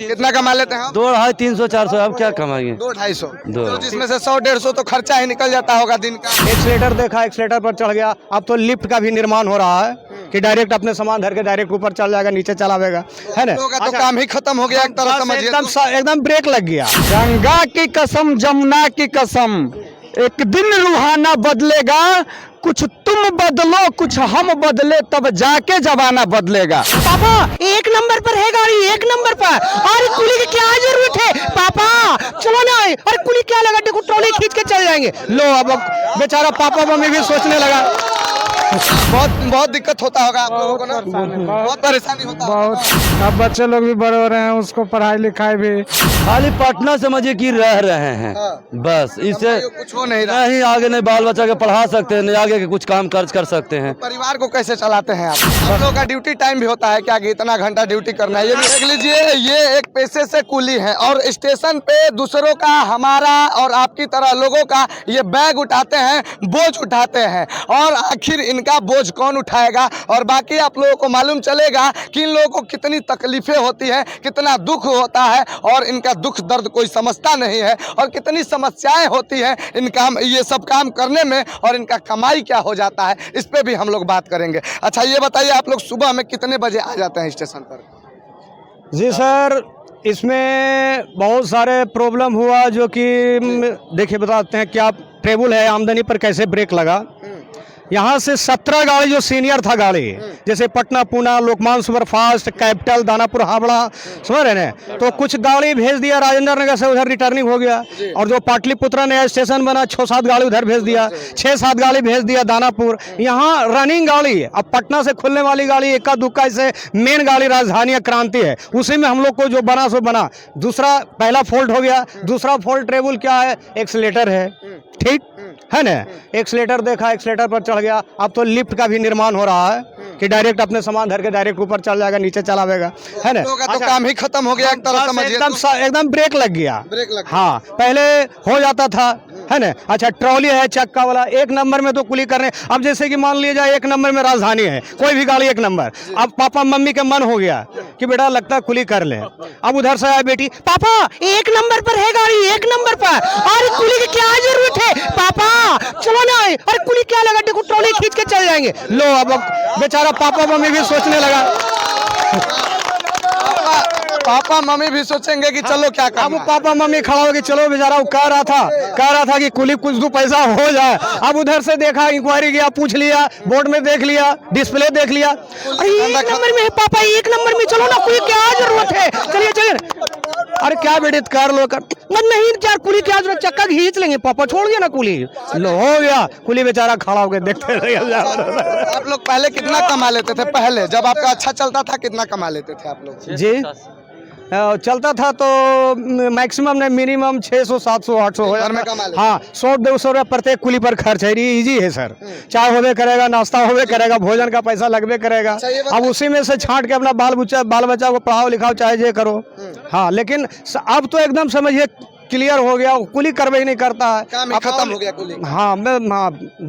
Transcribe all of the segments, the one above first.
कितना कमा लेते हैं आप? 200, 300, 400 अब क्या कमाएंगे? 200-250 दो। तो जिसमें से 100-150 तो खर्चा ही निकल जाता होगा दिन का। एक्सीलेटर देखा, एक्सीलेटर पर चढ़ गया। अब तो लिफ्ट का भी निर्माण हो रहा है कि डायरेक्ट अपने सामान धर के डायरेक्ट ऊपर चल जाएगा, नीचे चलावेगा, है ना। लोगों का तो काम ही खत्म हो गया एक तरह बस समझिए एकदम तो। एकदम ब्रेक लग गया। गंगा की कसम, जमुना की कसम, एक दिन रूहाना बदलेगा। कुछ तुम बदलो, कुछ हम बदले, तब जाके जमाना बदलेगा। पापा 1 नंबर पर है गाड़ी, 1 नंबर पर। अरे कुली की क्या जरूरत है पापा, चलो ना। अरे कुली क्या लगा, देखो ट्रॉली खींच के चल जाएंगे। लो अब बेचारा पापा मम्मी भी सोचने लगा। बहुत बहुत दिक्कत होता होगा आप लोगों को ना, बहुत परेशानी होता होगा। बहुत। अब बच्चे लोग भी बड़े हो रहे हैं, उसको पढ़ाई लिखाई भी। खाली पटना समझिए कि रह रहे हैं, बस इससे कुछ हो नहीं रहा। नहीं आगे नहीं बाल बच्चा के पढ़ा सकते हैं, नहीं आगे के कुछ काम काज कर सकते हैं। परिवार को कैसे चलाते हैं आप लोगों का ड्यूटी टाइम भी होता है क्या कि इतना घंटा ड्यूटी करना है? ये भी देख लीजिए, ये एक पैसे से कुली है और स्टेशन पे दूसरों का, हमारा और आपकी तरह लोगों का ये बैग उठाते हैं, बोझ उठाते हैं। और आखिर इनका बोझ कौन उठाएगा? और बाकी आप लोगों को मालूम चलेगा कि इन लोगों को कितनी तकलीफें होती हैं, कितना दुख होता है और इनका दुख दर्द कोई समझता नहीं है, और कितनी समस्याएं होती हैं इनका ये सब काम करने में, और इनका कमाई क्या हो जाता है, इस पे भी हम लोग बात करेंगे। अच्छा ये बताइए, आप लोग सुबह में कितने बजे आ जाते हैं स्टेशन पर? जी सर, इसमें बहुत सारे प्रॉब्लम हुआ जो कि देखिए बताते हैं क्या ट्रेबल है, आमदनी पर कैसे ब्रेक लगा। यहाँ से 17 गाड़ी जो सीनियर था गाड़ी, जैसे पटना पूना, लोकमान सुपरफास्ट, कैपिटल, दानापुर हावड़ा, समझ रहे हैं, तो कुछ गाड़ी भेज दिया राजेंद्र नगर से, उधर रिटर्निंग हो गया। और जो पाटलिपुत्रा नया स्टेशन बना, 6-7 गाड़ी उधर भेज दिया, 6-7 गाड़ी भेज दिया दानापुर। यहाँ रनिंग गाड़ी, अब पटना से खुलने वाली गाड़ी इक्का दुक्का, इसे मेन गाड़ी राजधानी क्रांति है, उसी में हम लोग को जो बना सो बना। दूसरा पहला फॉल्ट हो गया, दूसरा फॉल्ट ट्रेबल क्या है, एक्सीलेटर है, ठीक है ना। एक्सीलेटर देखा, एक्सीलेटर पर चढ़ गया। अब तो लिफ्ट का भी निर्माण हो रहा है कि डायरेक्ट अपने सामान धर के डायरेक्ट ऊपर चल जाएगा, नीचे चलावेगा, है ना। लोगों का तो काम ही खत्म हो गया एक तरह बस समझिए एकदम तो। एकदम ब्रेक लग गया। ब्रेक लग गया। हाँ, पहले हो जाता था, है ना। अच्छा ट्रॉली है चक्का वाला, 1 नंबर में तो कुली करने। अब जैसे कि मान लिया जाए 1 नंबर में राजधानी है, कोई भी गाड़ी 1 नंबर। अब पापा मम्मी के मन हो गया कि बेटा लगता है कुली कर ले। अब उधर से आया बेटी, पापा 1 नंबर पर है गाड़ी, 1 नंबर पर। अरे कुली की क्या जरूरत है पापा, चलो ना। अरे कुली क्या लगा, देखो ट्रॉली खींच के चल जाएंगे। लो अब बेचारा पापा मम्मी भी सोचने लगा। पापा मम्मी भी सोचेंगे कि चलो क्या अब करना। पापा मम्मी खड़ा हो गए, चलो बेचारा वो कह रहा था कि कुली कुछ 2 पैसा हो जाए। अब उधर से देखा, इंक्वायरी किया, पूछ लिया, बोर्ड में देख लिया, डिस्प्ले देख लिया। अरे 1 नंबर में है पापा, 1 नंबर में, चलो ना, कुली क्या जरूरत है, चलिए चलिए। अरे क्या बेटे कर लो कर, नहीं यार कुली क्या जरूरत, चक्का खींच लेंगे पापा, छोड़ गया ना कुली। लो हो गया, कुली बेचारा खड़ा हो गए देखते रहे। आप लोग पहले कितना कमा लेते थे? पहले जब आपका अच्छा चलता था कितना कमा लेते थे आप लोग? जी चलता था तो मैक्सिमम नहीं, मिनिमम 600, 700, 800 हो घर में जाता। कमा लेते। हाँ, 100-200 रुपये प्रत्येक कुली पर खर्च है, इजी है सर। चाय होवे करेगा, नाश्ता होवे करेगा, भोजन का पैसा लगबे करेगा। अच्छा, ये अब उसी में से छांट के अपना बाल बच्चा को पढ़ाओ लिखाओ, चाहे जे करो। हाँ, लेकिन अब तो एकदम समझिए क्लियर हो गया, कुली करवे ही नहीं करता है, काम ही खत्म हो गया कुली। हाँ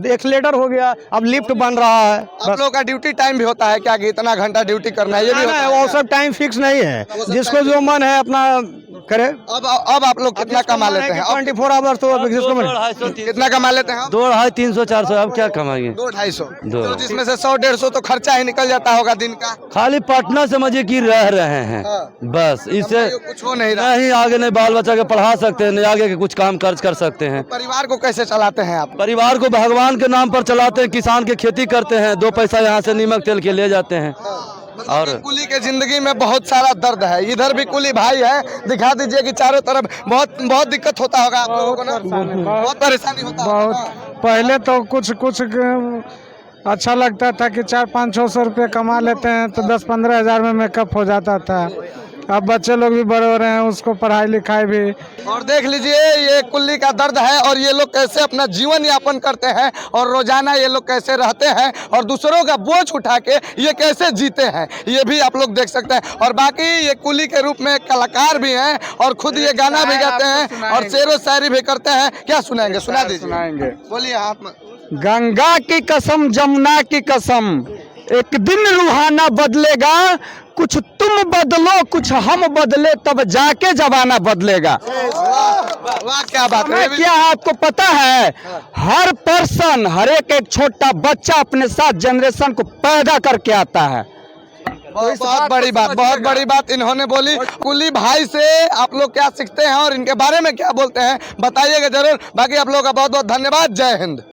एक्सीलेटर हो गया, अब लिफ्ट बन रहा है। आप लोगों का ड्यूटी टाइम भी होता है क्या कि इतना घंटा ड्यूटी करना है? ये भी होता है वो क्या? सब टाइम फिक्स नहीं है, जिसको जो मन है अपना करे। अब आप लोग कितना कमा लेते हैं? 24 आवर्स तो जिसको मन। 200, कितना कमा लेते हैं? 200, 300, 400 अब क्या कमाएंगे? 200-250 दो। तो जिसमें से 100-150 तो खर्चा ही निकल जाता होगा दिन का। खाली पटना समझिए कि रह रहे हैं, बस इससे कुछ हो नहीं रहा। नहीं आगे नहीं बाल बच्चा के पढ़ा सकते हैं, नहीं आगे के कुछ काम काज कर सकते हैं। परिवार को कैसे चलाते हैं आप? परिवार को भगवान के नाम पर चलाते हैं, किसान की खेती करते हैं, 2 पैसा यहाँ से नीमक तेल के ले जाते हैं। और कुली के जिंदगी में बहुत सारा दर्द है। इधर भी कुली भाई है, दिखा दीजिए कि चारों तरफ बहुत दिक्कत होता होगा आप लोगों को ना, बहुत परेशानी होता होगा। बहुत। पहले तो कुछ अच्छा लगता था कि 400-500 रुपये कमा लेते हैं तो 10-15 हज़ार में मेकअप हो जाता था। अब बच्चे लोग भी बड़े हो रहे हैं, उसको पढ़ाई लिखाई भी। और देख लीजिए ये कुल्ली का दर्द है, और ये लोग कैसे अपना जीवन यापन करते हैं, और रोजाना ये लोग कैसे रहते हैं, और दूसरों का बोझ उठा के ये कैसे जीते हैं, ये भी आप लोग देख सकते हैं। और बाकी ये कुली के रूप में कलाकार भी हैं, और खुद ये गाना भी गाते हैं, और शेरो शायरी भी करते हैं। क्या सुनाएंगे? सुना दीजिए। सुनाएंगे। बोलिए। हाथ में गंगा की कसम, जमुना की कसम, एक दिन रूहाना बदलेगा, कुछ तुम बदलो कुछ हम बदले, तब जाके जमाना बदलेगा। वाह क्या बात है। क्या आपको पता है, हर पर्सन, हर एक छोटा बच्चा अपने साथ जनरेशन को पैदा करके आता है। बहुत बड़ी बात, बहुत बड़ी बात इन्होंने बोली। कुली भाई से आप लोग क्या सीखते हैं और इनके बारे में क्या बोलते हैं बताइएगा जरूर। बाकी आप लोगों का बहुत बहुत धन्यवाद। जय हिंद।